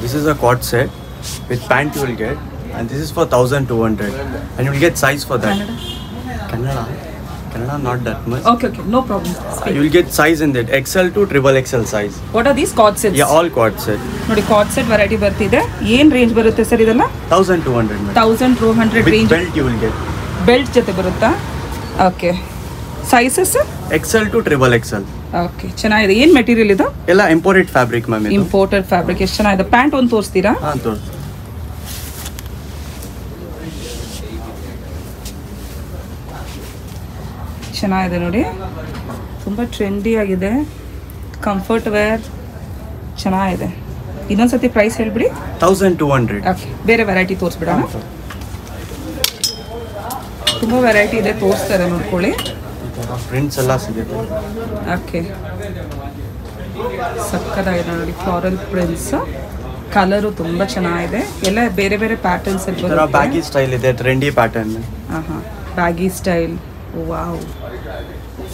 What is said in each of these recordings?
This is a quad set with pant you will get, and this is for 1200, and you will get size for that. Kannada not that much. Okay, no problem. You will get size in that XL to triple XL size. What are these quad sets? Yeah, all quad set. ನೋಡಿ quad set variety ಬರ್ತಿದೆ. ಏನು range ಬರುತ್ತೆ sir ಇದೆಲ್ಲ? 1200. 1200 range. With belt you will get. Belt ಜೊತೆ ಬರುತ್ತಾ? Okay. Sizes? XL to triple XL. Okay, ಚೆನ್ನಾಗಿದೆ. ಏನು material ಇದು? ಎಲ್ಲ ಇಂಪೋರ್ಟೆಡ್ ಫ್ಯಾಬ್ರಿಕ್ ಮ್ಯಾಮ್ ಇದು. Imported fabric. ಎಷ್ಟು ಚೆನ್ನಾಗಿದೆ. ಪ್ಯಾಂಟ್ ಒಂದು ತೋರಿಸ್ತೀರಾ? ಹಾಂ ತೋರಿಸಿ. ಚೆನ್ನಾಗಿದೆ ನೋಡಿ, ತುಂಬ ಟ್ರೆಂಡಿ ಆಗಿದೆ, ಕಂಫರ್ಟ್ ವೇರ್, ಚೆನ್ನಾಗಿದೆ. ಇನ್ನೊಂದ್ಸತಿ ಪ್ರೈಸ್ ಹೇಳ್ಬಿಡಿ. 1200. ಓಕೆ, ಬೇರೆ ವೆರೈಟಿ ತೋರಿಸ್ಬಿಡೋಣ. ತುಂಬ ವೆರೈಟಿ ಇದೆ, ತೋರಿಸ್ತಾರೆ ನೋಡ್ಕೊಳ್ಳಿ. ಪ್ರಿಂಟ್ಸ್ ಎಲ್ಲ ಸಿಗುತ್ತೆ. ಓಕೆ, ಸಕ್ಕತ್ತಾಗಿದೆ ನೋಡಿ, ಫ್ಲೋರಲ್ ಪ್ರಿಂಟ್ಸ್, ಕಲರು ತುಂಬ ಚೆನ್ನಾಗಿದೆ. ಎಲ್ಲ ಬೇರೆ ಬೇರೆ ಪ್ಯಾಟರ್ನ್ಸ್ ಇರ್ಬೋದು. ಬ್ಯಾಗಿ ಸ್ಟೈಲ್ ಇದೆ, ಟ್ರೆಂಡಿ ಪ್ಯಾಟರ್ನ್. ಹಾಂ, ಬ್ಯಾಗಿ ಸ್ಟೈಲ್. ವಾವ್.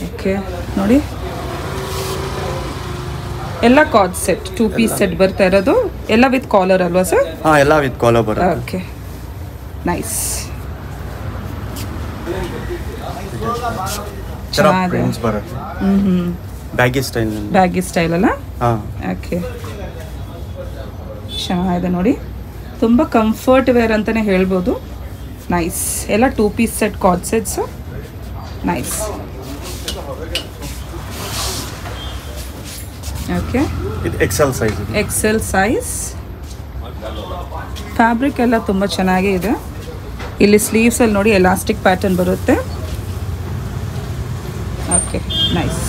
ಓಕೆ ನೋಡಿ, ಎಲ್ಲ ಕಾರ್ಡ್ ಸೆಟ್, 2 ಪೀಸ್ ಸೆಟ್ ಬರ್ತಾ ಇರೋದು. ಎಲ್ಲ ವಿತ್ ಕಾಲರ್ ಅಲ್ವಾ ಸರ್? ಹಾಂ, ಎಲ್ಲ ವಿತ್ ಕಾಲರ್ ಬರುತ್ತೆ. Okay, nice. ಪ್ರಿಂಟ್ಸ್ ಬರುತ್ತೆ. Baggy style. ಬ್ಯಾಗಿ ಸ್ಟೈಲ್ ಅಲ್ಲ? ಹಾಂ. ಓಕೆ, ಚೆನ್ನಾಗಿದೆ ನೋಡಿ, ತುಂಬ ಕಂಫರ್ಟ್ ವೇರ್ ಅಂತಲೇ ಹೇಳ್ಬೋದು. ನೈಸ್. ಎಲ್ಲ 2 piece set co-ord sets. Nice. Okay, ಇದು XL size. XL size. Fabric ಎಲ್ಲ ತುಂಬ ಚೆನ್ನಾಗೇ ಇದೆ. ಇಲ್ಲಿ ಸ್ಲೀವ್ಸಲ್ಲಿ ನೋಡಿ ಎಲಾಸ್ಟಿಕ್ ಪ್ಯಾಟರ್ನ್ ಬರುತ್ತೆ. Okay, nice.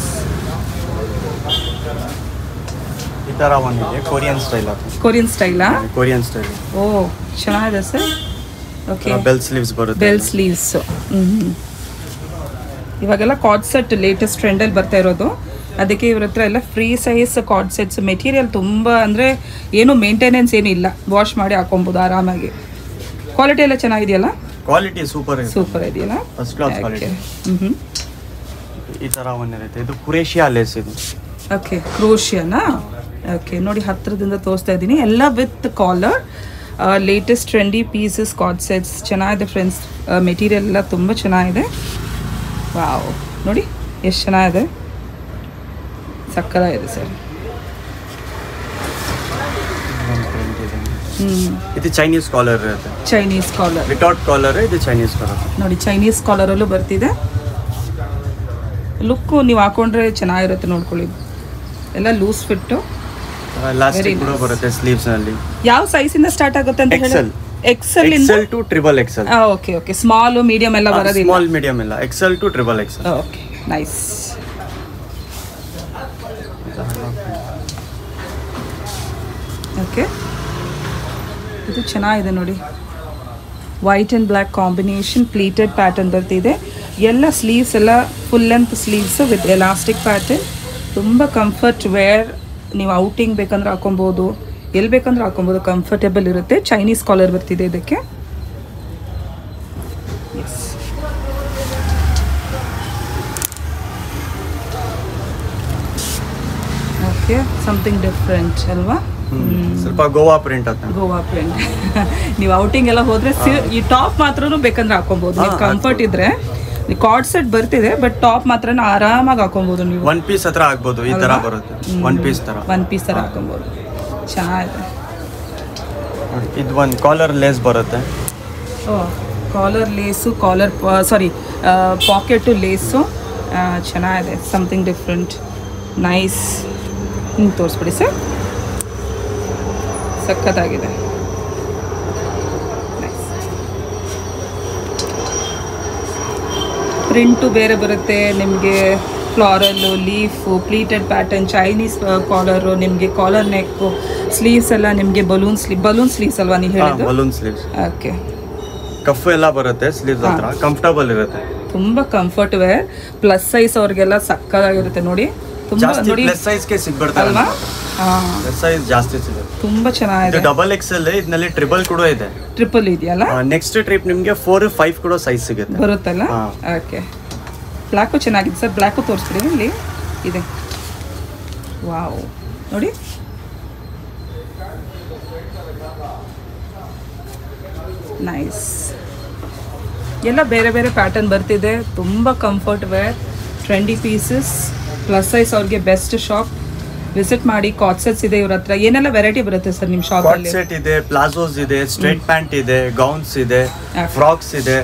ಈ ಥರ ಒಂದಿದೆ, ಕೊರಿಯನ್ ಸ್ಟೈಲ್. ಕೊರಿಯನ್ ಸ್ಟೈಲಾ? Korean style. ಓ, ಚೆನ್ನಾಗಿದೆ ಸರ್. ಓಕೆ, ಬೆಲ್ ಸ್ಲೀವ್ಸ್ ಬರುತ್ತೆ. Bell sleeves. ಇವಾಗೆಲ್ಲ ಕಾರ್ಡ್ ಸೆಟ್ ಲೇಟೆಸ್ಟ್ ಟ್ರೆಂಡಲ್ಲಿ ಬರ್ತಾ ಇರೋದು. ಅದಕ್ಕೆ ಇವ್ರ ಹತ್ರ ಎಲ್ಲ free size co-ord sets. Material ತುಂಬ ಅಂದರೆ ಏನು ಮೇಂಟೆನೆನ್ಸ್ ಏನು ಇಲ್ಲ, ವಾಶ್ ಮಾಡಿ ಹಾಕೊಬೋದು ಆರಾಮಾಗಿ. ಕ್ವಾಲಿಟಿ ಎಲ್ಲ ಚೆನ್ನಾಗಿದೆಯಲ್ಲ? ಕ್ವಾಲಿಟಿ ಸೂಪರ್ ಇದೆಯಲ್ಲ? First class quality. ಈ ಥರ ಒಂದಿರುತ್ತೆ, ಇದು ಕ್ರೋಷಿಯಾ ಲೇಸ್ ಇದು. ಓಕೆ, ಕ್ರೋಷಿಯಾನಾ? ಓಕೆ, ನೋಡಿ ಹತ್ತಿರದಿಂದ ತೋರಿಸ್ತಾ ಇದ್ದೀನಿ. ಎಲ್ಲ with collar, latest trendy pieces cord sets. ಚೆನ್ನಾಗಿದೆ ಫ್ರೆಂಡ್ಸ್, ಮೆಟೀರಿಯಲ್ ಎಲ್ಲ ತುಂಬ ಚೆನ್ನಾಗಿದೆ. ವಾವ್, ನೋಡಿ ಎಷ್ಟು ಚೆನ್ನಾಗಿದೆ, ಸಕ್ಕತ್ತಾಗಿದೆ ಸರ್. ಇದು ಚೈನೀಸ್ ಕಾಲರ್ ಇರುತ್ತೆ. ಚೈನೀಸ್ ಕಾಲರ್ ವಿತೌಟ್ ಕಾಲರ್, ಇದು ಚೈನೀಸ್ ಕಾಲರ್. ನೋಡಿ, ಚೈನೀಸ್ ಕಾಲರಲ್ಲೂ ಬರ್ತಿದೆ. ಲುಕ್ಕು ನೀವು ಹಾಕೊಂಡ್ರೆ ಚೆನ್ನಾಗಿರುತ್ತೆ, ನೋಡ್ಕೊಳ್ಳಿ. ಎಲ್ಲ ಲೂಸ್ ಫಿಟ್ಟು, ಎಲಾಸ್ಟಿಕ್ ಕೂಡ ಬರುತ್ತೆ ಸ್ಲೀವ್ಸ್ ನಲ್ಲಿ. ಯಾವ ಸೈಜ್ ಇಂದ ಸ್ಟಾರ್ಟ್ ಆಗುತ್ತೆ ಅಂತ ಹೇಳಿ? XL ಇಂದ XL to triple XL. Okay, small medium ಎಲ್ಲ ಬರೋದಿಲ್ಲ? ಸ್ಮಾಲ್ ಮೀಡಿಯಂ ಎಲ್ಲ, XL to triple XL. Okay, nice. Okay, ಇದು ಚೆನ್ನಾಗಿದೆ ನೋಡಿ, white and black combination, pleated pattern ಬರ್ತಿದೆ. ಎಲ್ಲ ಸ್ಲೀವ್ಸ್ ಎಲ್ಲ full length sleeves with elastic pattern. ತುಂಬ ಕಂಫರ್ಟ್ ವೇರ್, ನೀವು ಔಟಿಂಗ್ ಬೇಕಂದ್ರೆ ಹಾಕೊಬೋದು, ಎಲ್ಲಿ ಬೇಕಂದ್ರೆ ಹಾಕೊಬೋದು, ಕಂಫರ್ಟೇಬಲ್ ಇರುತ್ತೆ. ಚೈನೀಸ್ ಕಾಲರ್ ಬರ್ತಿದೆ ಇದಕ್ಕೆ. ಎಸ್, ಓಕೆ, ಸಮಥಿಂಗ್ ಡಿಫ್ರೆಂಟ್ ಅಲ್ವಾ? ಸ್ವಲ್ಪ ಗೋವಾ ಪ್ರಿಂಟ್ ಅಂತ. ಗೋವಾ ಪ್ರಿಂಟ್. ನೀವು ಔಟಿಂಗ್ ಎಲ್ಲ ಹೋದ್ರೆ ಈ ಟಾಪ್ ಮಾತ್ರ ಬೇಕಂದ್ರೆ ಹಾಕೊಬೋದು, ನೀವು ಕಂಫರ್ಟ್ ಇದ್ರೆ. ಕಾರ್ಡ್ ಸೆಟ್ ಬರ್ತಿದೆ, ಬಟ್ ಟಾಪ್ ಮಾತ್ರ ಆರಾಮಾಗಿ ಹಾಕೊಬೋದು. ನೀವು 1 ಪೀಸ್ ಹತ್ರ ಹಾಕ್ಬೋದು, ಈ ತರ ಬರುತ್ತೆ. 1 ಪೀಸ್ ತರ ಹಾಕೊಬೋದು, ಚೆನ್ನಾಗಿದೆ. ಇದು ಒಂದು ಕಾಲರ್ ಲೇಸ್ ಬರುತ್ತೆ. ಓ, ಕಾಲರ್ ಲೇಸು, ಪಾಕೆಟು ಲೇಸು, ಚೆನ್ನಾಗಿದೆ. Something different, nice. ಹಿಂಗೆ ತೋರಿಸ್ಬಿಡಿ ಸರ್, ಸಖತ್ತಾಗಿದೆ. ಪ್ರಿಂಟು ಬೇರೆ ಬರುತ್ತೆ ನಿಮಗೆ, ಫ್ಲಾರಲ್ಲು, leaf, pleated pattern, Chinese collar, ನಿಮಗೆ ಕಾಲರ್ ನೆಕ್ಕು, ಸ್ಲೀವ್ಸ್ ಎಲ್ಲ ನಿಮಗೆ ಬಲೂನ್ ಸ್ಲೀವ್ಸ್ ಅಲ್ವಾ ನೀವು ಹೇಳಿದ್ದು? Balloon sleeves. ಓಕೆ, ಕಫ್ ಎಲ್ಲ ಬರುತ್ತೆ ಸ್ಲೀವ್ಸ್ ಹತ್ರ, ಕಂಫರ್ಟಬಲ್ ಇರುತ್ತೆ. ತುಂಬ ಕಂಫರ್ಟ್ ವೇರ್, ಪ್ಲಸ್ ಸೈಜ್ ಅವ್ರಿಗೆಲ್ಲ ಸಕ್ಕತ್ತಾಗಿರುತ್ತೆ ನೋಡಿ. ತುಂಬ ನೋಡಿ, ಪ್ಲಸ್ ಸೈಜ್ ಗೆ ಸಿಗ್ಬಿಡ್ತಾರೆ ಅಲ್ವಾ? ಪ್ಲಸ್ ಸೈಜ್ ಜಾಸ್ತಿ ಸಿಗುತ್ತೆ. ತುಂಬ ಚೆನ್ನಾಗಿದೆ. ಡಬಲ್ XL, ಇದರಲ್ಲಿ ಟ್ರಿಬಲ್ ಕೂಡ ಇದೆ. ಟ್ರಿಪಲ್ ಇದೆಯಲ್ಲ? ನೆಕ್ಸ್ಟ್ ಟ್ರಿಪ್ ನಿಮಗೆ 4, 5 ಕೂಡ ಸೈಜ್ ಸಿಗುತ್ತೆ, ಬರುತ್ತಲ್ಲ? ಓಕೆ, ಬ್ಲ್ಯಾಕು ಚೆನ್ನಾಗಿದೆ ಸರ್. ಬ್ಲ್ಯಾಕು ತೋರಿಸ್ಬಿಡಿ, ಇಲ್ಲಿ ಇದೆ. ವಾವ್, ನೋಡಿ ನೈಸ್. ಎಲ್ಲ ಬೇರೆ ಬೇರೆ ಪ್ಯಾಟರ್ನ್ ಬರ್ತಿದೆ. ತುಂಬ comfort wear, trendy pieces, plus size ಅವ್ರಿಗೆ ಬೆಸ್ಟ್ ಶಾಪ್. ವಿಸಿಟ್ ಮಾಡಿ. ಕಾಟ್ ಸೆಟ್ಸ್ ಇದೆ ಇವ್ರ ಹತ್ರ. ಏನೆಲ್ಲ ವೆರೈಟಿ ಬರುತ್ತೆ ಸರ್ ನಿಮ್ಮ ಶಾಪ್ ಅಲ್ಲಿ? ಸೆಟ್ ಇದೆ, ಪ್ಲಾಜೋಸ್ ಇದೆ, ಸ್ಟ್ರೇಟ್ ಪ್ಯಾಂಟ್ ಇದೆ, ಗೌನ್ಸ್ ಇದೆ, ಫ್ರಾಕ್ಸ್ ಇದೆ.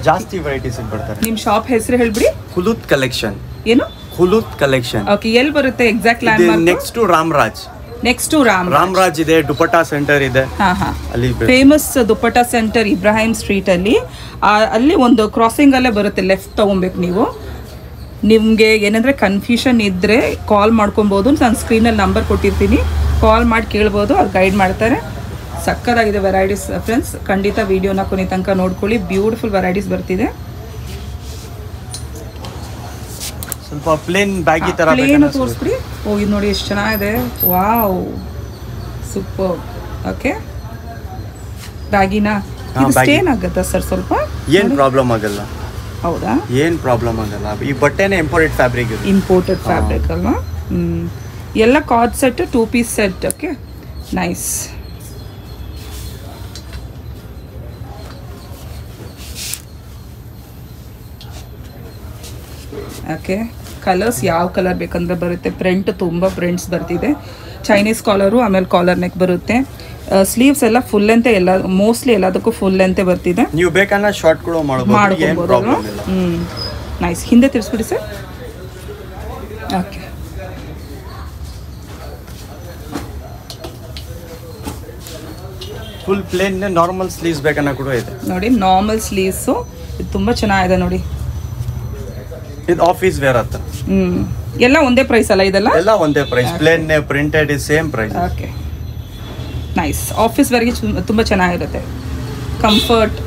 ಜಾಸ್ತಿ ವೆರೈಟೀಸ್ ಬರ್ತಾರೆ. ನಿಮ್ಮ ಶಾಪ್ ಹೆಸರು ಹೇಳ್ಬಿಡಿ. ಹುಲೂತ್ ಕಲೆಕ್ಷನ್. ಏನು? ಹುಲೂತ್ ಕಲೆಕ್ಷನ್. ಓಕೆ, ಎಲ್ಲಿ ಬರುತ್ತೆ exact land? Next to Ramraj. Next to Ramraj ಇದೆ. ದುಪಟ್ಟಾ ಸೆಂಟರ್ ಇದೆ. ಅಲ್ಲಿ famous dupatta centre Ibrahim street ಅಲ್ಲಿ. ಅಲ್ಲಿ ಒಂದು ಕ್ರಾಸಿಂಗ್ ಅಲ್ಲೇ ಬರುತ್ತೆ. ಲೆಫ್ಟ್ ತಗೊಬೇಕು ನೀವು. ನಿಮಗೆ ಏನಂದ್ರೆ ಕನ್ಫ್ಯೂಷನ್ ಇದ್ರೆ ಕಾಲ್ ಮಾಡ್ಕೊಬೋದು. ನಾನು ಸ್ಕ್ರೀನಲ್ಲಿ ನಂಬರ್ ಕೊಟ್ಟಿರ್ತೀನಿ, ಕಾಲ್ ಮಾಡಿ ಕೇಳ್ಬೋದು, ಅವ್ರು ಗೈಡ್ ಮಾಡ್ತಾರೆ. ಸಕ್ಕತ್ತಾಗಿದೆ ವೆರೈಟೀಸ್ ಫ್ರೆಂಡ್ಸ್. ಖಂಡಿತ ವಿಡಿಯೋನ ಕೊನೆ ತನಕ ನೋಡ್ಕೊಳ್ಳಿ. ಬ್ಯೂಟಿಫುಲ್ ವೆರೈಟೀಸ್ ಬರ್ತಿದೆ. ಸ್ವಲ್ಪ ಪ್ಲೇನ್ ಬ್ಯಾಗಿ ತರ ತೋರಿಸ್ಬಿಡಿ. ಓ, ಇದು ನೋಡಿ ಎಷ್ಟು ಚೆನ್ನಾಗಿದೆ. Wow, super. ಓಕೆ, ಬ್ಯಾಗಿನಾ? ಇದು ಸ್ಟೇನ್ ಆಗುತ್ತಾ ಸರ್ ಸ್ವಲ್ಪ? ಏನ್ ಪ್ರಾಬ್ಲಮ್ ಆಗಲ್ಲ. ಹೌದಾ? ಏನ್ ಪ್ರಾಬ್ಲಮ್ ಆಗಲ್ಲ. ಈ ಬಟ್ಟೆನೇ ಇಂಪೋರ್ಟೆಡ್ ಫ್ಯಾಬ್ರಿಕ್ ಇದು. ಇಂಪೋರ್ಟೆಡ್ ಫ್ಯಾಬ್ರಿಕ್ ಅಲ್ವಾ? ಎಲ್ಲ co-ord set, 2 piece set. Okay, nice. Okay, colours ಯಾವ ಕಲರ್ ಬೇಕಂದ್ರೆ ಬರುತ್ತೆ. ಪ್ರಿಂಟ್ ತುಂಬ ಪ್ರಿಂಟ್ಸ್ ಬರ್ತಿದೆ. ಚೈನೀಸ್ ಕಾಲರು, ಆಮೇಲೆ ಕಾಲರ್ ನೆಕ್ ಬರುತ್ತೆ. ಸ್ಲೀವ್ಸ್ ಎಲ್ಲ ಫುಲ್ ಲೆಂತ್, ಎಲ್ಲ ಮೋಸ್ಟ್ಲಿ ಎಲ್ಲದಕ್ಕೂ ಫುಲ್ ಲೆಂತ್ ಬರ್ತಿದೆ. ನೀವು ಬೇಕನ್ನ ಶಾರ್ಟ್ ಕೂಡ ಮಾಡ್ಕೊಬೋದು. ನೈಸ್. ಹಿಂದೆ ತಿರ್ಸ್ಬಿಡಿ sir. Okay, full plain normal sleeves ಬೇಕನ್ನ ಕೂಡ ಇದೆ ನೋಡಿ. ನಾರ್ಮಲ್ ಸ್ಲೀವ್ಸು ಇದು ತುಂಬ ಚೆನ್ನಾಗಿದೆ ನೋಡಿ. ಇದು ಆಫೀಸ್ ವೇರ್ ಅಂತ. ಎಲ್ಲ ಒಂದೇ ಪ್ರೈಸ್ ಅಲ್ಲ ಇದೆಲ್ಲ? ಎಲ್ಲ ಒಂದೇ price. Plain printed is same price. Okay, nice. Office ವೇರ್ಗೆ ತುಂಬ ಚೆನ್ನಾಗಿರುತ್ತೆ. ಕಂಫರ್ಟ್.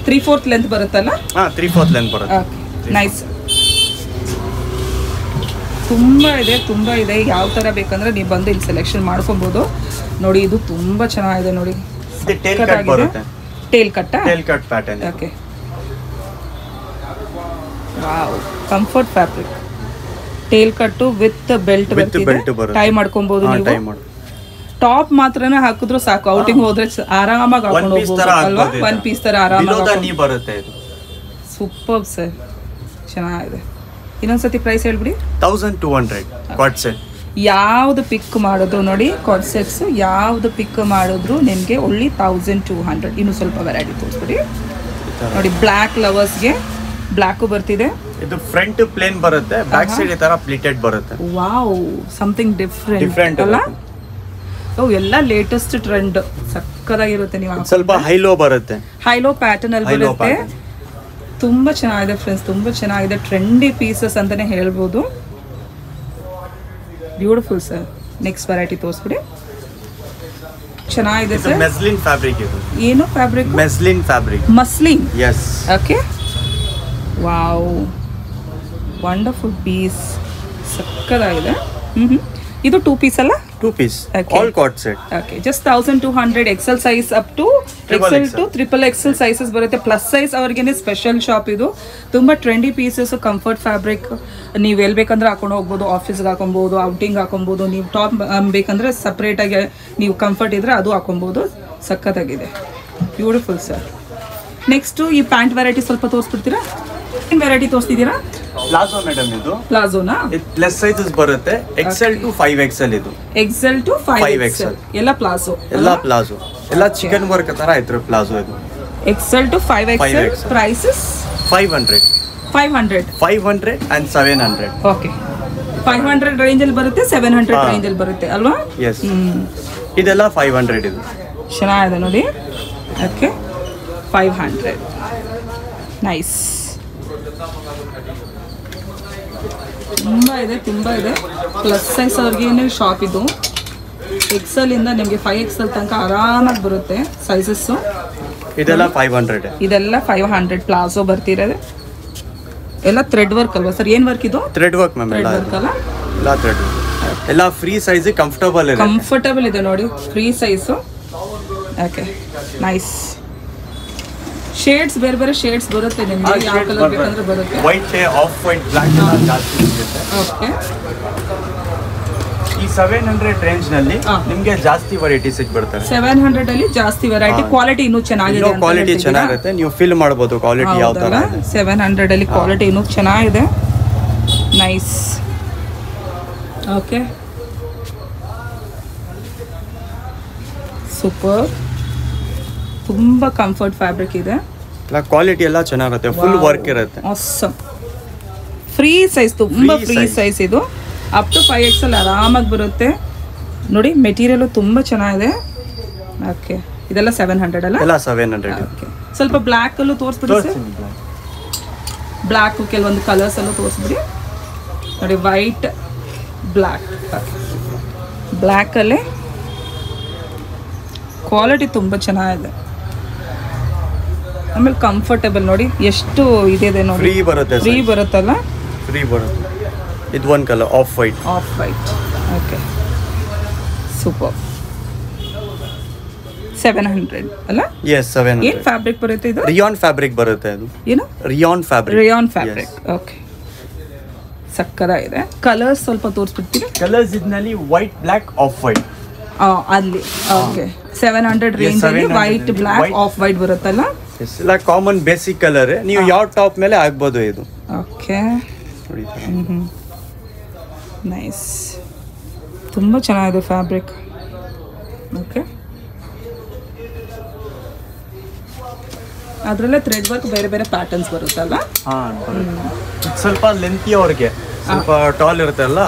3/4 ಲೆಂತ್ ಬರುತ್ತಲ್ಲ? 3/4 ಲೆಂತ್ ಬರುತ್ತೆ. Okay, nice. ತುಂಬ ಇದೆ. ಯಾವ ಥರ ಬೇಕಂದ್ರೆ ನೀವು ಬಂದು ಇಲ್ಲಿ ಸೆಲೆಕ್ಷನ್ ಮಾಡ್ಕೊಬೋದು. ನೋಡಿ, ಇದು ತುಂಬ ಚೆನ್ನಾಗಿದೆ ನೋಡಿ. ಟೇಲ್ ಕಟ್ ಬರುತ್ತೆ. Tail cut pattern. Okay, wow, comfort fabric. Tail cut with belt ಬರ್ತಿದೆ. ಟೈ ಮಾಡ್ಕೊಬೋದು ನೀವು. ಟಾಪ್ ಮಾತ್ರನೇ ಹಾಕಿದ್ರು ಸಾಕು. ಔಟಿಂಗ್ ಹೋದ್ರೆ ಆರಾಮಾಗಿ ಹಾಕೊಂಡು ಹೋಗ್ಬೋದು ಅಲ್ವಾ? 1 ಪೀಸ್ ತರ ಆರಾಮಾಗಿ ಬರುತ್ತೆ. ಸೂಪರ್ ಸರ್, ಚೆನ್ನಾಗಿದೆ. ಇನ್ನೊಂದ್ಸತಿ ಪ್ರೈಸ್ ಹೇಳ್ಬಿಡಿ. 1200 ಕಾರ್ಡ್ ಸೆಟ್. ಯಾವ್ದು ಪಿಕ್ ಮಾಡಿದ್ರು ನೋಡಿ, ಕಾರ್ಡ್ ಸೆಟ್ಸ್ ಯಾವ್ದು ಪಿಕ್ ಮಾಡಿದ್ರು ನಿಮಗೆ ಒಳ್ಳೆ 1200. ಇನ್ನು ಸ್ವಲ್ಪ ವೆರೈಟಿ ತೋರಿಸ್ಬಿಡಿ ನೋಡಿ. ಬ್ಲ್ಯಾಕ್ ಲವರ್ಸ್ಗೆ ಬ್ಲ್ಯಾಕು ಬರ್ತಿದೆ. ಇದು ಫ್ರಂಟ್ ಪ್ಲೇನ್ ಬರುತ್ತೆ, ಬ್ಯಾಕ್ ಸೈಡ್ ಈ ತರ ಪ್ಲೇಟೆಡ್ ಬರುತ್ತೆ. ವಾವ್, ಸಮಥಿಂಗ್ ಡಿಫ್ರೆಂಟ್ ಅಲ್ಲ? ಎಲ್ಲ ಲೇಟೆಸ್ಟ್ ಟ್ರೆಂಡ್. ಸಕ್ಕದಾಗಿರುತ್ತೆ. ನೀವು ಸ್ವಲ್ಪ ಹೈಲೋ ಬರುತ್ತೆ. ಹೈಲೋ ಪ್ಯಾಟರ್ನ್ ಅಲ್ಲಿ ಬರುತ್ತೆ. ತುಂಬ ಚೆನ್ನಾಗಿದೆ ಫ್ರೆಂಡ್ಸ್, ತುಂಬ ಚೆನ್ನಾಗಿದೆ. ಟ್ರೆಂಡಿ ಪೀಸಸ್ ಅಂತಾನೆ ಹೇಳ್ಬೋದು. Beautiful sir. ನೆಕ್ಸ್ಟ್ ವೆರೈಟಿ ತೋರಿಸ್ಬಿಡಿ. ಚೆನ್ನಾಗಿದೆ ಸರ್. ಮೆಸ್ಲಿನ್ ಫ್ಯಾಬ್ರಿಕ್ ಇದು. ಏನು fabric? Muslin fabric. Muslin. Yes. Okay, wow, wonderful piece. ಸಕ್ಕದಾಗಿದೆ. ಇದು 2 ಪೀಸ್ ಅಲ್ಲ? 2 piece. All co-ord set. Okay, just 1200. XL size up to XL to XXL sizes ಬರುತ್ತೆ. Plus size ಅವ್ರಿಗೇನೆ special shop ಇದು. ತುಂಬ trendy pieces, comfort fabric. ನೀವು ಎಲ್ಲಿ ಬೇಕಂದ್ರೆ ಹಾಕೊಂಡು ಹೋಗ್ಬೋದು. ಆಫೀಸ್ಗೆ ಹಾಕೊಬೋದು, ಔಟಿಂಗ್ ಹಾಕೊಬೋದು. ನೀವು ಟಾಪ್ ಬೇಕಂದ್ರೆ ಸಪ್ರೇಟಾಗಿ ನೀವು ಕಂಫರ್ಟ್ ಇದ್ರೆ ಅದು ಹಾಕೊಬೋದು. ಸಖತ್ತಾಗಿದೆ. Beautiful sir. ನೆಕ್ಸ್ಟು ಈ ಪ್ಯಾಂಟ್ ವೆರೈಟಿ ಸ್ವಲ್ಪ ತೋರಿಸ್ಬಿಡ್ತೀರಾ? ಏನು ವೆರೈಟಿ ತೋರಿಸ್ತಿದ್ದೀರಾ? Palazzo madam. ಇದು ಪ್ಲಾಜೋನಾ? ಪ್ಲಸ್ ಸೈಜಸ್ ಬರುತ್ತೆ. XL to 5XL. ಇದು XL to 5XL ಎಲ್ಲ ಪ್ಲಾಜೋ. ಎಲ್ಲ ಚಿಕನ್ ವರ್ಕ್ ತರ ಐತ್ರಿ ಪ್ಲಾಜೋ ಇದು. XL to 5XL. Prices 500 and 700. Okay, 500 range ಅಲ್ಲಿ ಬರುತ್ತೆ, 700 ರೇಂಜ್ ಅಲ್ಲಿ ಬರುತ್ತೆ ಅಲ್ವಾ? ಎಸ್. ಇದೆಲ್ಲ 500 ಇದು. ಚೆನ್ನಾಗಿದೆ ನೋಡಿ. ಓಕೆ, 500. ನೈಸ್. ತುಂಬ ಇದೆ. ಪ್ಲಸ್ ಸೈಜ್ ಅವ್ರಿಗೆ ಶಾಪ್ ಇದು. XL ಇಂದ ನಿಮಗೆ 5XL ತನಕ ಆರಾಮಾಗಿ ಬರುತ್ತೆ ಸೈಜಸ್ಸು. ಇದೆಲ್ಲ 500. ಇದೆಲ್ಲ 500 ಪ್ಲಾಜೋ ಬರ್ತಿರೋದು. ಎಲ್ಲ ಥ್ರೆಡ್ ವರ್ಕ್ ಅಲ್ವಾ ಸರ್? ಏನು ವರ್ಕ್ ಇದು? Thread work ma'am. Thread work ಅಲ್ಲ? ಎಲ್ಲ ಥ್ರೆಡ್ ವರ್ಕ್. ಎಲ್ಲ ಫ್ರೀ ಸೈಜ್, ಕಂಫರ್ಟಬಲ್ ಇದೆ ನೋಡಿ. Free size. Okay, nice. Shades ಬೇರೆ ಬೇರೆ ಶೇಡ್ಸ್ ಬರುತ್ತೆ ನಿಮಗೆ. ಯಾವ ಕಲರ್ ಬೇಕಂದ್ರೆ ಬರುತ್ತೆ. ವೈಟ್, ಆಫ್ ವೈಟ್, ಬ್ಲಾಕ್ ಎಲ್ಲ ಜಾಸ್ತಿ ಸಿಗುತ್ತೆ. ಓಕೆ, ಈ 700 ರೇಂಜ್ ನಲ್ಲಿ ನಿಮಗೆ ಜಾಸ್ತಿ ವೆರೈಟಿ ಸಿಗ್ಬಿಡ್ತಾರೆ. 700 ಅಲ್ಲಿ ಜಾಸ್ತಿ ವೆರೈಟಿ, ಕ್ವಾಲಿಟಿ ಇನ್ನೂ ಚೆನ್ನಾಗಿದೆ. ಕ್ವಾಲಿಟಿ ಚೆನ್ನಾಗಿರುತ್ತೆ, ನೀವು ಫೀಲ್ ಮಾಡಬಹುದು ಕ್ವಾಲಿಟಿ ಯಾವ ತರ ಇದೆ. 700 ಅಲ್ಲಿ ಕ್ವಾಲಿಟಿ ಇನ್ನೂ ಚೆನ್ನಾಗಿದೆ. ನೈಸ್. Okay, super. ತುಂಬಾ ಕಂಫರ್ಟ್ ಫ್ಯಾಬ್ರಿಕ್ ಇದೆ. ಕ್ವಾಲಿಟಿ ಎಲ್ಲ ಚೆನ್ನಾಗಿರುತ್ತೆ, ಫುಲ್ ವರ್ಕ್ ಇರುತ್ತೆ. ಆಸಮ್. ಫ್ರೀ ಸೈಜ್, ತುಂಬಾ ಫ್ರೀ ಸೈಜ್ ಇದು. ಅಪ್ ಟು 5XL ಆರಾಮಾಗಿ ಬರುತ್ತೆ ನೋಡಿ. ಮೆಟೀರಿಯಲ್ ತುಂಬಾ ಚೆನ್ನಾಗಿದೆ. ಓಕೆ, ಇದೆಲ್ಲ 700 ಅಲ್ಲ? ಎಲ್ಲ 700. ಓಕೆ, ಸ್ವಲ್ಪ ಬ್ಲ್ಯಾಕ್ ಅಲ್ಲೂ ತೋರಿಸ್ಬಿಡಿ ಸರ್. ಬ್ಲ್ಯಾಕ್ ಕೆಲವೊಂದು ಕಲರ್ಸ್ ಅಲ್ಲೂ ತೋರಿಸ್ಬಿಡಿ ನೋಡಿ. White, black. ಬ್ಲ್ಯಾಕ್ ಅಲ್ಲಿ ಕ್ವಾಲಿಟಿ ತುಂಬಾ ಚೆನ್ನಾಗಿದೆ. ಆಮೇಲೆ ಕಂಫರ್ಟಬಲ್ ನೋಡಿ, ಎಷ್ಟು ಇದೆ ನೋಡಿ. ಫ್ರೀ ಬರುತ್ತೆ, ಫ್ರೀ ಬರುತ್ತಲ್ಲ? ಫ್ರೀ ಬರುತ್ತೆ. ಇದು ಒಂದು colour of white. Okay, super. 700 ಅಲ್ಲ? ಎಸ್, 700. ಏನು ಫ್ಯಾಬ್ರಿಕ್ ಬರುತ್ತೆ ಇದು? ರಿಯಾನ್ ಫ್ಯಾಬ್ರಿಕ್ ಬರುತ್ತೆ. ಅದು ಏನು? Rayon fabric. ಓಕೆ, ಸಕ್ಕತ್ತಾಗಿದೆ. ಕಲರ್ಸ್ ಸ್ವಲ್ಪ ತೋರಿಸ್ಬಿಡ್ತೀರಾ? ಕಲರ್ಸ್ ಇದರಲ್ಲಿ ವೈಟ್, ಬ್ಲ್ಯಾಕ್, ಆಫ್ ವೈಟ್. ಅಲ್ಲಿ ಓಕೆ, 700 ರೇಂಜ್ ಅಲ್ಲಿ ವೈಟ್, ಬ್ಲ್ಯಾಕ್, ಆಫ್ ವೈಟ್ ಬರುತ್ತಲ್ಲ? ಎಲ್ಲ ಕಾಮನ್ ಬೇಸಿಕ್ ಕಲರ್. ನೀವು ಯಾವ ಟಾಪ್ ಮೇಲೆ ಹಾಕ್ಬೋದು ಇದು. Okay, nice. ತುಂಬ ಚೆನ್ನಾಗಿದೆ ಫ್ಯಾಬ್ರಿಕ್. ಓಕೆ, ಅದರಲ್ಲೇ ಥ್ರೆಡ್ ವರ್ಕ್ ಬೇರೆ ಬೇರೆ ಪ್ಯಾಟರ್ನ್ಸ್ ಬರುತ್ತಲ್ಲ? ಸ್ವಲ್ಪ ಲೆಂತಿ ಅವ್ರಿಗೆ, ಸ್ವಲ್ಪ ಟಾಲ್ ಇರುತ್ತಲ್ಲ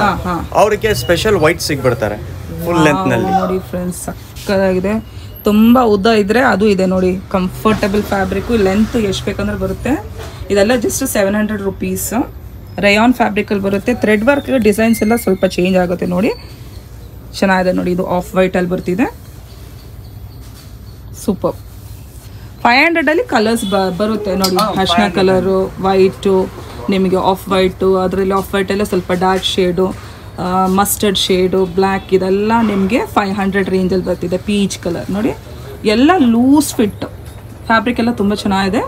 ಅವ್ರಿಗೆ ಸ್ಪೆಷಲ್ ವೈಟ್ ಸಿಗ್ಬಿಡ್ತಾರೆ ಫುಲ್ ಲೆಂತ್ ನಲ್ಲಿ. ನೋಡಿ ಫ್ರೆಂಡ್ಸ್, ಸಕ್ಕತ್ತಾಗಿದೆ. ತುಂಬ ಉದ್ದ ಇದ್ರೆ ಅದು ಇದೆ ನೋಡಿ. ಕಂಫರ್ಟಬಲ್ ಫ್ಯಾಬ್ರಿಕ್, ಲೆಂತ್ ಎಷ್ಟು ಬೇಕಂದ್ರೆ ಬರುತ್ತೆ. ಇದೆಲ್ಲ ಜಸ್ಟ್ 700 ರುಪೀಸ್. ರಯಾನ್ ಫ್ಯಾಬ್ರಿಕಲ್ಲಿ ಬರುತ್ತೆ. ಥ್ರೆಡ್ ವರ್ಕ್ ಡಿಸೈನ್ಸ್ ಎಲ್ಲ ಸ್ವಲ್ಪ ಚೇಂಜ್ ಆಗುತ್ತೆ ನೋಡಿ. ಚೆನ್ನಾಗಿದೆ ನೋಡಿ. ಇದು ಆಫ್ ವೈಟಲ್ಲಿ ಬರ್ತಿದೆ. ಸೂಪರ್. 500 ಅಲ್ಲಿ ಕಲರ್ಸ್ ಬರುತ್ತೆ ನೋಡಿ. ಅರ್ಶಿನ ಕಲರು, ವೈಟು, ನಿಮಗೆ ಆಫ್ ವೈಟು, ಅದರಲ್ಲಿ ಆಫ್ ವೈಟಲ್ಲೇ ಸ್ವಲ್ಪ dark shade, mustard shade, black, ಇದೆಲ್ಲ ನಿಮಗೆ 500 ರೇಂಜಲ್ಲಿ ಬರ್ತಿದೆ. ಪೀಚ್ ಕಲರ್ ನೋಡಿ, ಎಲ್ಲ ಲೂಸ್ ಫಿಟ್ ಫ್ಯಾಬ್ರಿಕ್ ಎಲ್ಲ ತುಂಬ ಚೆನ್ನಾಗಿದೆ.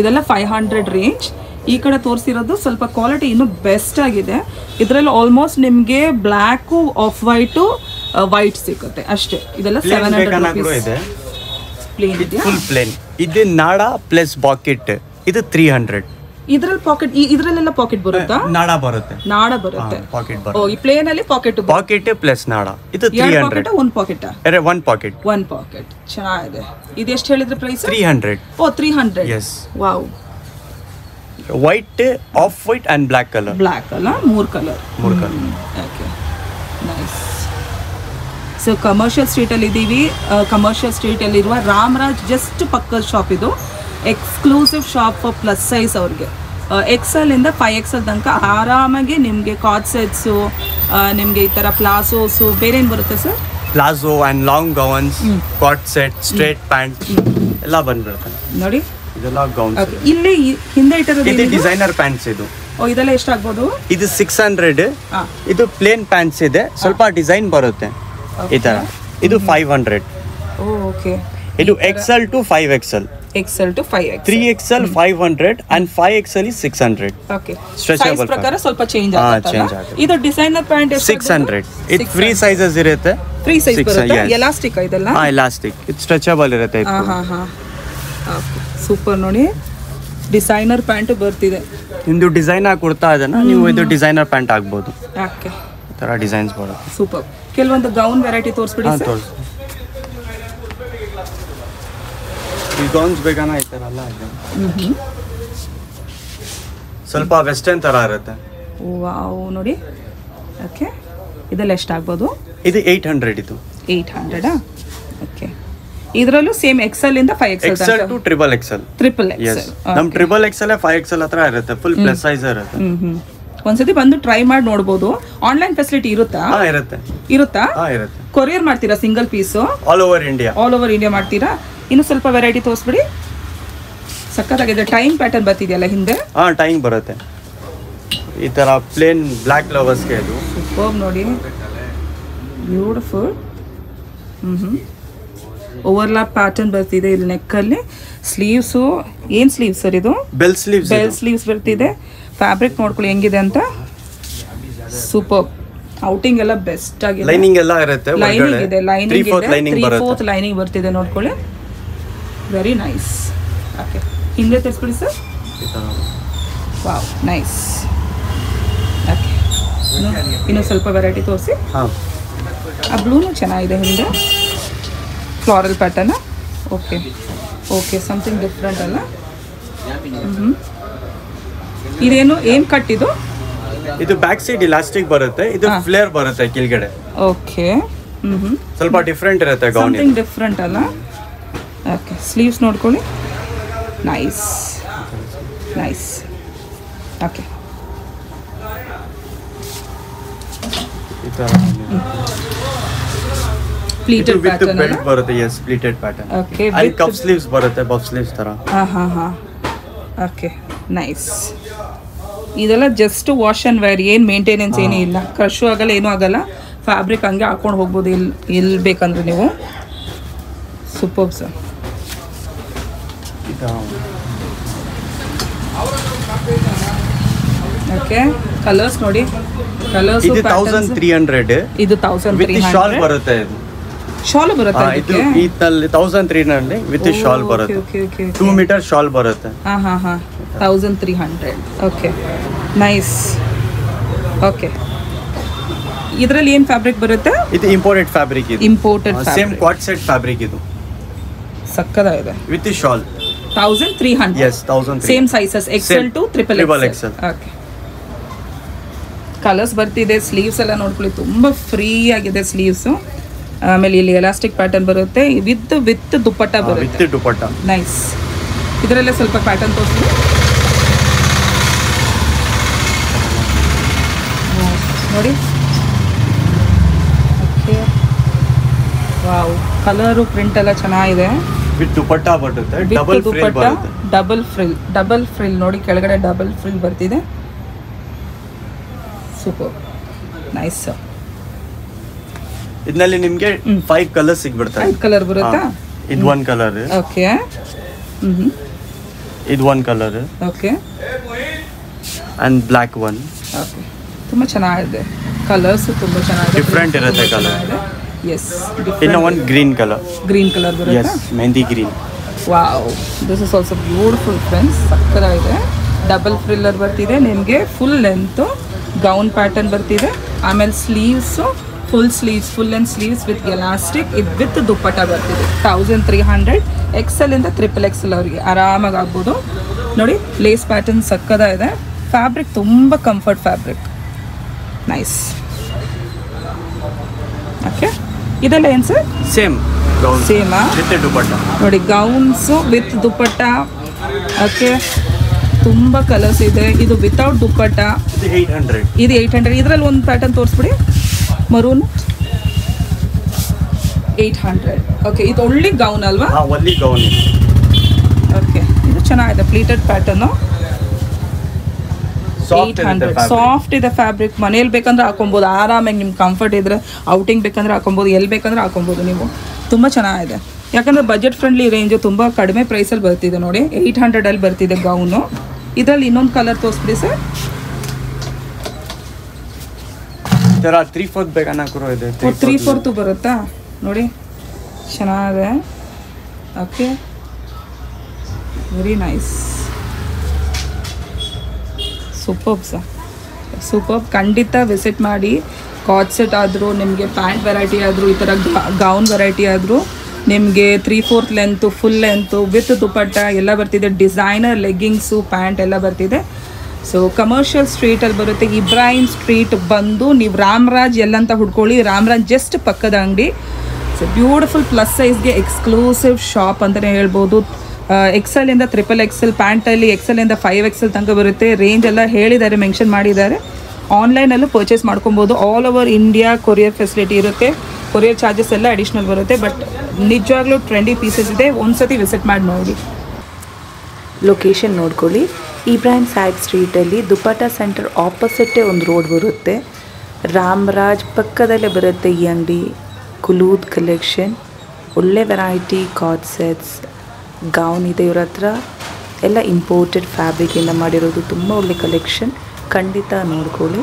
ಇದೆಲ್ಲ 500 ರೇಂಜ್. ಈ ಕಡೆ ತೋರಿಸಿರೋದು ಸ್ವಲ್ಪ ಕ್ವಾಲಿಟಿ ಇನ್ನೂ ಬೆಸ್ಟ್ ಆಗಿದೆ. ಇದರಲ್ಲಿ ಆಲ್ಮೋಸ್ಟ್ ನಿಮಗೆ ಬ್ಲ್ಯಾಕು, ಆಫ್ ವೈಟು, ವೈಟ್ ಸಿಗುತ್ತೆ ಅಷ್ಟೇ. ಇದೆಲ್ಲ 700 ರುಪೀಸ್. ಪ್ಲೇನ್ ಇದೆಯಾ? Full plane. ಇದು ನಾಡಾ ಪ್ಲಸ್ ಪಾಕೆಟ್, ಇದು 300. ಇದರಲ್ಲಿ ಪಾಕೆಟ್, ಇದರಲ್ಲೆಲ್ಲ ಪಾಕೆಟ್ ಬರುತ್ತಾ? ನಾಡಾ ಬರುತ್ತೆ. ನಾಡಾ ಬರುತ್ತೆ. ಪಾಕೆಟ್ ಬರುತ್ತೆ. ಓ, ಈ ಪ್ಲೇನ್ ಅಲ್ಲಿ ಪಾಕೆಟ್ ಪ್ಲಸ್ ನಾಡಾ. ಇದು 300. ಒಂದು pocket. One pocket. One pocket. ಚೆನ್ನಾಗಿದೆ. ಇದು ಎಷ್ಟು ಹೇಳಿದ್ರೆ ಪ್ರೈಸ್? 300. ಓ, 300. Yes. Wow. White, off white and black colour. Black ಅಲ್ಲ? ಮೂರು colour. Okay, nice. So commercial ಸ್ಟ್ರೀಟಲ್ಲಿ ಇದ್ದೀವಿ. ಕಮರ್ಷಿಯಲ್ ಸ್ಟ್ರೀಟಲ್ಲಿರುವ ರಾಮರಾಜ್ ಜಸ್ಟ್ ಪಕ್ಕದ ಶಾಪ್ ಇದು. Exclusive shop for plus size ಅವ್ರಿಗೆ. XL ಇಂದ 5XL ತನಕ ಆರಾಮಾಗಿ ನಿಮಗೆ ಕಾರ್ಡ್ ಸೆಟ್ಸು, ನಿಮಗೆ ಈ ಥರ ಪ್ಲಾಸೋಸು, ಬೇರೆ ಏನು ಬರುತ್ತೆ sir? Palazzo and long gowns, card set, straight pant ಎಲ್ಲ ಬಂದ್ಬಿಡ್ತಾರೆ ನೋಡಿ. ಇದೆಲ್ಲ ಗೌನ್ಸ್. ಇಲ್ಲಿ ಹಿಂದೆ ಇಟ್ಟಿರೋದು ಇದು ಡಿಸೈನರ್ ಪ್ಯಾಂಟ್ಸ್. ಇದು ಇದೆಲ್ಲ ಎಷ್ಟಾಗ್ಬೋದು? ಇದು 600. ಇದು ಪ್ಲೇನ್ ಪ್ಯಾಂಟ್ಸ್ ಇದೆ, ಸ್ವಲ್ಪ ಡಿಸೈನ್ ಬರುತ್ತೆ ಈ ತರ. ಇದು 500. ಓಕೆ. ಇದು XL to 5XL. XL to 5XL. 3XL 500 and 5XL is 600. Okay. Size ಪ್ರಕಾರ ಸ್ವಲ್ಪ ಚೇಂಜ್ ಆಗುತ್ತೆ. ಇದು ಡಿಸೈನರ್ ಪ್ಯಾಂಟ್ ಎಷ್ಟು? 600. ಇದು ಫ್ರೀ ಸೈಜಸ್ ಇರುತ್ತೆ. ಫ್ರೀ ಸೈಜ್ ಬರುತ್ತೆ. ಎಲಾಸ್ಟಿಕ್ ಇದೆಲ್ಲ? ಎಲಾಸ್ಟಿಕ್. ಇದು ಸ್ಟ್ರೆಚಬಲ್ ಇರುತ್ತೆ. ಓಕೆ, ಸೂಪರ್ ನೋಡಿ. ಡಿಸೈನರ್ ಪ್ಯಾಂಟ್ ಬರ್ತಿದೆ. ನಿಮ್ದು ಡಿಸೈನ್ ಆಗಿ ಕೊಡ್ತಾ ಇದನ್ನ ನೀವು ಇದು ಡಿಸೈನರ್ ಪ್ಯಾಂಟ್ ಆಗ್ಬೋದು. ಓಕೆ, ಈ ತರ ಡಿಸೈನ್ಸ್ ಬರುತ್ತೆ. ಸೂಪರ್. ಕೆಲವೊಂದು ಗೌನ್ ವೆರೈಟಿ ತೋರಿಸ್ಬಿಡಿ ಸರ್. ಈ ಗೌನ್ಸ್ ಬೇಕನ ಈ ತರ ಎಲ್ಲ ಇದೆ. ಸ್ವಲ್ಪ ವೆಸ್ಟರ್ನ್ ತರ ಇರುತ್ತೆ. ವಾವ್ ನೋಡಿ. ಓಕೆ, ಇದೆಲ್ಲ ಎಷ್ಟಾಗ್ಬೋದು? ಇದು 800. ಇದು 800. ಓಕೆ. ಇದರಲ್ಲೂ ಸೇಮ್ XL ಇಂದ 5XL XL to XXL. ನಮ್ಮ XXL 5XL ಹತ್ರ ಇರುತ್ತೆ. ಫುಲ್ ಪ್ಲಸ್ ಸೈಜ್ ಇರುತ್ತೆ. ಒಂದ್ಸತಿ ಬಂದು ಟ್ರೈ ಮಾಡಿ ನೋಡಬಹುದು. ಆನ್ಲೈನ್ ಫೆಸಿಲಿಟಿ ಇರುತ್ತಾ? ಇರುತ್ತೆ. ಇರುತ್ತಾ? ಇರುತ್ತೆ. ಕೊರಿಯರ್ ಮಾಡ್ತೀರಾ single piece? All over India ಮಾಡ್ತೀರಾ? ಇನ್ನು ಸ್ವಲ್ಪ ವೆರೈಟಿ ತೋರಿಸ್ಬಿಡಿ. ಸಕ್ಕತ್ತಾಗಿದೆ. ಟೈಮ್ ಪ್ಯಾಟರ್ನ್ ಬರ್ತಿದೆಯಲ್ಲ ಹಿಂದೆ? ಟೈಮ್ ಬರುತ್ತೆ ಈ ತರ. ಪ್ಲೇನ್ ಬ್ಲ್ಯಾಕ್ ಲವರ್ಸ್ಗೆ ಇದು ಸೂಪರ್ ನೋಡಿ. ಬ್ಯೂಟಿಫುಲ್. ಓವರ್ಲಾಪ್ ಪ್ಯಾಟರ್ನ್ ಬರ್ತಿದೆ ಇಲ್ಲಿ ನೆಕ್ಕಲ್ಲಿ. ಸ್ಲೀವ್ಸು ಏನು ಸ್ಲೀವ್ಸ್ ಸರ್ ಇದು? Bell sleeves. ಬರ್ತಿದೆ. ಫ್ಯಾಬ್ರಿಕ್ ನೋಡ್ಕೊಳ್ಳಿ ಹೆಂಗಿದೆ ಅಂತ. ಸೂಪರ್. ಔಟಿಂಗ್ ಎಲ್ಲ ಬೆಸ್ಟ್ ಆಗಿದೆ. ಲೈನಿಂಗ್ ಎಲ್ಲ ಇರುತ್ತೆ, ಲೈನಿಂಗ್ ಇದೆ, ಲೈನಿಂಗ್ ಇದೆ, 3/4 ಲೈನಿಂಗ್ ಬರ್ತಿದೆ ನೋಡ್ಕೊಳ್ಳಿ. Very nice. ಓಕೆ, ಹಿಂದೆ ತರಿಸ್ಬಿಡಿ ಸರ್. Wow, nice. ಓಕೆ, ಇನ್ನು ಸ್ವಲ್ಪ ವೆರೈಟಿ ತೋರಿಸಿ. ಆ ಬ್ಲೂನು ಚೆನ್ನಾಗಿದೆ, ಹಿಂದೆ floral pattern. Okay okay, something different ಅಲ್ಲ. ಇದೇನು ಏನು ಕಟ್ ಇದು? ಇದು ಬ್ಯಾಕ್ ಸೈಡ್ ಇಲಾಸ್ಟಿಕ್ ಬರುತ್ತೆ, ಇದು ಫ್ಲೇರ್ ಬರುತ್ತೆ ಕೆಳಗಡೆ. ಓಕೆ, ಸ್ವಲ್ಪ ಡಿಫ್ರೆಂಟ್ ಇರುತ್ತೆ ಗೌನ್. ಸಮಥಿಂಗ್ ಡಿಫ್ರೆಂಟ್ ಅಲ್ಲ. ಓಕೆ, ಸ್ಲೀವ್ಸ್ ನೋಡ್ಕೊಳ್ಳಿ. Nice nice. Okay, pleated pattern belt ಬರುತ್ತೆ. Yes, pleated pattern. ಓಕೆ, ಅಲ್ಲಿ ಕಪ್ ಸ್ಲೀವ್ಸ್ ಬರುತ್ತೆ, ಬಫ್ ಸ್ಲೀವ್ಸ್ ತರ. Okay, nice. ಇದೆಲ್ಲ ಜಸ್ಟ್ ವಾಶ್ ಆ್ಯಂಡ್ ವೇರ್, ಏನು ಮೇಂಟೆನೆನ್ಸ್ ಏನೂ ಇಲ್ಲ, ಕ್ರಶು ಆಗಲ್ಲ, ಏನೂ ಆಗಲ್ಲ. ಫ್ಯಾಬ್ರಿಕ್ ಹಂಗೆ ಹಾಕೊಂಡು ಹೋಗ್ಬೋದು ಎಲ್ಲಿ ಬೇಕಂದ್ರೆ ನೀವು. Super sir. ಓಕೆ, ಕಲರ್ಸ್ ನೋಡಿ. ಕಲರ್ಸ್ ಇದು 1300. ಇದು 1300 ಶಾಲ್ ಬರುತ್ತೆ. ಇದು ಶಾಲ್ ಬರುತ್ತೆ. ಇದು ಇದರಲ್ಲಿ 1300 ವಿತ್ ಶಾಲ್ ಬರುತ್ತೆ. 2 ಮೀಟರ್ ಶಾಲ್ ಬರುತ್ತೆ. 1300. Okay, nice. ಓಕೆ, ಇದರಲ್ಲಿ ಏನು ಫ್ಯಾಬ್ರಿಕ್ ಬರುತ್ತೆ? ಇದು ಇಂಪೋರ್ಟೆಡ್ ಫ್ಯಾಬ್ರಿಕ್. ಇದು imported same co-ord set fabric. ಇದು ಸಕ್ಕದಾಗಿದೆ with shawl. 1300. Yes, 1300. Same sizes XL to XXL. Okay, colours ಬರ್ತಿದೆ. ಸ್ಲೀವ್ಸ್ ಎಲ್ಲ ನೋಡ್ಕೊಳ್ಳಿ, ತುಂಬ ಫ್ರೀ ಆಗಿದೆ ಸ್ಲೀವ್ಸು. ಆಮೇಲೆ ಇಲ್ಲಿ ಎಲಾಸ್ಟಿಕ್ ಪ್ಯಾಟರ್ನ್ ಬರುತ್ತೆ, ವಿತ್ ದುಪ್ಪಟ್ಟ ಬರುತ್ತೆ. ವಿತ್ ದುಪ್ಪಟ್ಟ. ನೈಸ್. ಇದರಲ್ಲೇ ಸ್ವಲ್ಪ ಪ್ಯಾಟರ್ನ್ ತೋರಿಸ್ತೀವಿ ನೋಡಿ. ಓಕೆ, ವಾವ್, ಕಲರು ಪ್ರಿಂಟ್ ಎಲ್ಲ ಚೆನ್ನಾಗಿದೆ. ವಿತ್ ದುಪ್ಪಟ್ಟ ಬರುತ್ತೆ. ಡಬಲ್ ಫ್ರಿಲ್ ಬರುತ್ತೆ. ಡಬಲ್ ಫ್ರಿಲ್ ನೋಡಿ, ಕೆಳಗಡೆ ಡಬಲ್ ಫ್ರಿಲ್ ಬರ್ತಿದೆ. Super, nice. ಇದರಲ್ಲಿ ನಿಮಗೆ 5 ಕಲರ್ ಸಿಗ್ಬಿಡ್ತಾರೆ. 5 ಕಲರ್ ಬರುತ್ತಾ? ಇದು 1 ಕಲರ್. ಓಕೆ, ಇದು 1 colour. Okay, and black 1. Okay, ತುಂಬ ಚೆನ್ನಾಗಿದೆ. ಕಲರ್ಸ್ ತುಂಬ ಚೆನ್ನಾಗಿದೆ, ಡಿಫ್ರೆಂಟ್ ಇರುತ್ತೆ ಕಲರ್. ಎಸ್, ಇನ್ನು 1 ಗ್ರೀನ್ ಕಲರ್. ಗ್ರೀನ್ ಕಲರ್ ಬರುತ್ತೆ. Yes, mehndi green. Wow, this is also beautiful friends. ಸಕ್ಕತ್ತಾಗಿದೆ. ಡಬಲ್ ಫ್ರಿಲ್ಲರ್ ಬರ್ತಿದೆ ನಿಮಗೆ. ಫುಲ್ ಲೆಂತು ಗೌನ್ ಪ್ಯಾಟರ್ನ್ ಬರ್ತಿದೆ. ಆಮೇಲೆ sleeves full length sleeves with elastic, with dupatta ಬರ್ತಿದೆ. 1300. XL ಇಂದ XXL ಅವರಿಗೆ ಆರಾಮಾಗಿ ಆಗ್ಬೋದು ನೋಡಿ. ಲೇಸ್ ಪ್ಯಾಟರ್ನ್ ಸಕ್ಕದಾಗಿದೆ. ಫ್ಯಾಬ್ರಿಕ್ ತುಂಬ ಕಂಫರ್ಟ್ ಫ್ಯಾಬ್ರಿಕ್. ನೈಸ್. ಓಕೆ, ಇದೆಲ್ಲ ಏನು ಸರ್? ಸೇಮ್ ಗೌನ್, ಸೇಮಾ? ವಿತ್ ದುಪ್ಪಟ್ಟ ನೋಡಿ, ಗೌನ್ಸು ವಿತ್ ದುಪ್ಪಟ್ಟ. ಓಕೆ, ತುಂಬ ಕಲರ್ಸ್ ಇದೆ. ಇದು ವಿತೌಟ್ ದುಪ್ಪಟ್ಟ. ಇದು 800. ಇದು 800. ಇದರಲ್ಲಿ ಒಂದು ಪ್ಯಾಟರ್ನ್ ತೋರಿಸ್ಬಿಡಿ. ಮರೂನ್ 800. ಓಕೆ, ಇದು ಒಳ್ಳೆ ಗೌನ್ ಅಲ್ವಾ? ಒಳ್ಳೆ ಗೌನ್. ಓಕೆ, ಇದು ಚೆನ್ನಾಗಿದೆ. Pleated pattern. 800. ಸಾಫ್ಟ್ ಇದೆ ಫ್ಯಾಬ್ರಿಕ್. ಮನೇಲಿ ಬೇಕಂದ್ರೆ ಹಾಕೊಬೋದು ಆರಾಮಾಗಿ. ನಿಮ್ಗೆ ಕಂಫರ್ಟ್ ಇದ್ರೆ ಔಟಿಂಗ್ ಬೇಕಂದ್ರೆ ಹಾಕೊಬೋದು, ಎಲ್ಲಿ ಬೇಕಂದ್ರೆ ಹಾಕೊಬೋದು ನೀವು. ತುಂಬ ಚೆನ್ನಾಗಿದೆ. ಯಾಕಂದರೆ ಬಜೆಟ್ ಫ್ರೆಂಡ್ಲಿ ರೇಂಜು, ತುಂಬ ಕಡಿಮೆ ಪ್ರೈಸಲ್ಲಿ ಬರ್ತಿದೆ ನೋಡಿ. 800 ಬರ್ತಿದೆ ಗೌನು. ಇದರಲ್ಲಿ ಇನ್ನೊಂದು ಕಲರ್ ತೋರಿಸ್ಬಿಡಿ ಸರ್. ಈ ಥರ 3/4 ಬೇಕನ್ನೋ ಇದೆ. 3/4 ಬರುತ್ತಾ ನೋಡಿ, ಚೆನ್ನಾಗಿದೆ. Okay, very nice. Superb sir, superb. ಖಂಡಿತ ವಿಸಿಟ್ ಮಾಡಿ. ಕಾರ್ಡ್ ಸೆಟ್ ಆದರೂ, ನಿಮಗೆ ಪ್ಯಾಂಟ್ ವೆರೈಟಿ ಆದರೂ, ಈ ಥರ ಗೌನ್ ವೆರೈಟಿ ಆದರೂ ನಿಮಗೆ 3/4 ಲೆಂತು, ಫುಲ್ ಲೆಂತು ವಿತ್ ದುಪ್ಪಟ್ಟ ಎಲ್ಲ ಬರ್ತಿದೆ. ಡಿಸೈನರ್ ಲೆಗ್ಗಿಂಗ್ಸು, ಪ್ಯಾಂಟ್ ಎಲ್ಲ ಬರ್ತಿದೆ. ಸೊ ಕಮರ್ಷಿಯಲ್ ಸ್ಟ್ರೀಟಲ್ಲಿ ಬರುತ್ತೆ. ಇಬ್ರಾಹಿಂ ಸ್ಟ್ರೀಟ್ ಬಂದು ನೀವು ರಾಮರಾಜ್ ಎಲ್ಲಂತ ಹುಡ್ಕೊಳ್ಳಿ. ರಾಮರಾಜ್ ಜಸ್ಟ್ ಪಕ್ಕದ ಅಂಗಡಿ. ಸೊ ಬ್ಯೂಟಿಫುಲ್ ಪ್ಲಸ್ ಸೈಜ್ಗೆ ಎಕ್ಸ್ಕ್ಲೂಸಿವ್ ಶಾಪ್ ಅಂತಲೇ ಹೇಳ್ಬೋದು. XL ಇಂದ XXL, ಪ್ಯಾಂಟಲ್ಲಿ XL ಇಂದ 5XL ತನಕ ಬರುತ್ತೆ. ರೇಂಜ್ ಎಲ್ಲ ಹೇಳಿದ್ದಾರೆ, ಮೆನ್ಷನ್ ಮಾಡಿದ್ದಾರೆ. ಆನ್ಲೈನಲ್ಲೂ ಪರ್ಚೇಸ್ ಮಾಡ್ಕೊಬೋದು. All over India courier facility ಇರುತ್ತೆ. ಕೊರಿಯರ್ ಚಾರ್ಜಸ್ ಎಲ್ಲ ಅಡಿಷ್ನಲ್ ಬರುತ್ತೆ. ಬಟ್ ನಿಜವಾಗ್ಲೂ ಟ್ರೆಂಡಿ ಪೀಸಸ್ ಇದೆ. ಒಂದ್ಸತಿ ವಿಸಿಟ್ ಮಾಡಿ ನೋಡಿ. ಲೊಕೇಶನ್ ನೋಡ್ಕೊಳ್ಳಿ. ಇಬ್ರಾಹಿಂ ಸಾಹೇಬ್ ಸ್ಟ್ರೀಟಲ್ಲಿ ದುಪ್ಪಟ್ಟ ಸೆಂಟರ್ ಆಪೋಸಿಟ್ಟೇ ಒಂದು ರೋಡ್ ಬರುತ್ತೆ. ರಾಮರಾಜ್ ಪಕ್ಕದಲ್ಲೇ ಬರುತ್ತೆ ಈ ಅಂಗಡಿ. ಕುಲೂದ್ ಕಲೆಕ್ಷನ್, ಒಳ್ಳೆ ವೆರೈಟಿ ಕಾರ್ಡ್ ಸೆಟ್ಸ್, ಗೌನ್ ಇದೆ ಇವ್ರ ಹತ್ರ. ಎಲ್ಲ ಇಂಪೋರ್ಟೆಡ್ ಫ್ಯಾಬ್ರಿಕಿಂದ ಮಾಡಿರೋದು. ತುಂಬ ಒಳ್ಳೆ ಕಲೆಕ್ಷನ್. ಖಂಡಿತ ನೋಡ್ಕೊಳ್ಳಿ.